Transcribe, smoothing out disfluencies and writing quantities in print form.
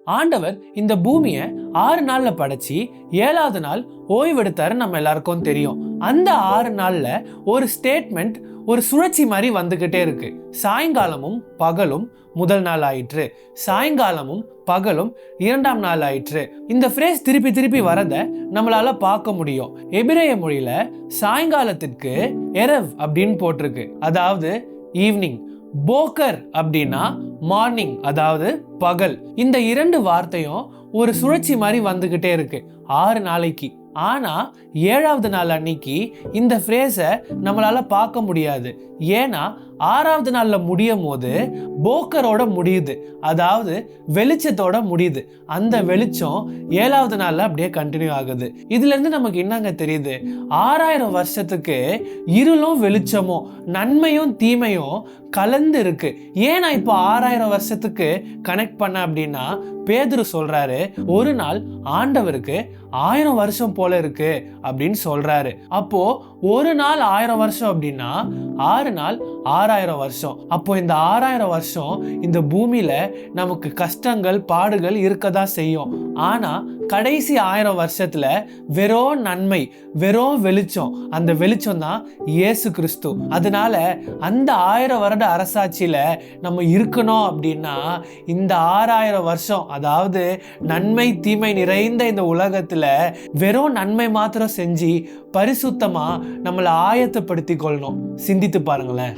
ஆண்டவர் இந்த பூமியை 6 நாள்ல படைச்சி 7வது நாள் ஓய்வெடுத்தாரு நம்ம எல்லாருக்கும் தெரியும். அந்த 6 நாள்ல ஒரு ஸ்டேட்மெண்ட், ஒரு சுழற்சி மாதிரி வந்துகிட்டே இருக்கு. சாயங்காலமும் பகலும் முதல் நாள் ஆயிற்று, சாயங்காலமும் பகலும் 2ஆம் நாள் ஆயிற்று. இந்த ஃப்ரேஸ் திருப்பி திருப்பி வரத நம்மளால பார்க்க முடியும். எபிரேய மொழியில சாயங்காலத்திற்கு எரவ் அப்படின்னு போட்டிருக்கு, அதாவது ஈவினிங். போக்கர் அப்படின்னா மார்னிங், அதாவது பகல். இந்த 2 வார்த்தையும் ஒரு சுழற்சி மாதிரி வந்துகிட்டே இருக்கு 6 நாளைக்கு. ஆனா 7வது நாள் அன்னைக்கு இந்த ஃப்ரேஸை நம்மளால பார்க்க முடியாது. ஏன்னா 6வது நாள்ல முடியும் போது போக்கரோட முடியுது, அதாவது வெளிச்சத்தோட முடியுது. அந்த வெளிச்சம் 7வது நாள்ல அப்படியே கண்டினியூ ஆகுது. இதுல இருந்து நமக்கு என்னங்க தெரியுது? 6000 வருஷத்துக்கு இருளும் வெளிச்சமும் நன்மையும் தீமையும் கலந்து இருக்கு. ஏன்னா இப்போ 6000 வருஷத்துக்கு கனெக்ட் பண்ண அப்படின்னா பேதுரு சொல்றாரு, ஒரு நாள் ஆண்டவருக்கு 1000 வருஷம் போல இருக்கு அப்படின்னு சொல்றாரு. அப்போ ஒரு நாள் 1000 வருஷம் அப்படின்னா 6 நாள் 6000 வருஷம். அப்போ இந்த 6000 வருஷம் இந்த பூமியில நமக்கு கஷ்டங்கள் பாடுகள் இருக்கதான் செய்யும். ஆனா கடைசி 1000 வருஷத்துல வெறும் நன்மை, வெறும் வெளிச்சம். அந்த வெளிச்சம் தான் இயேசு கிறிஸ்து. அதனால அந்த 1000 வருட அரசாட்சியில நம்ம இருக்கணும் அப்படின்னா இந்த 6000 வருஷம், அதாவது நன்மை தீமை நிறைந்த இந்த உலகத்துல வெறும் நன்மை மாத்திரம் செஞ்சு பரிசுத்தமா நம்மளை ஆயத்தப்படுத்திக் கொள்ளணும். சிந்தித்து பாருங்களேன்.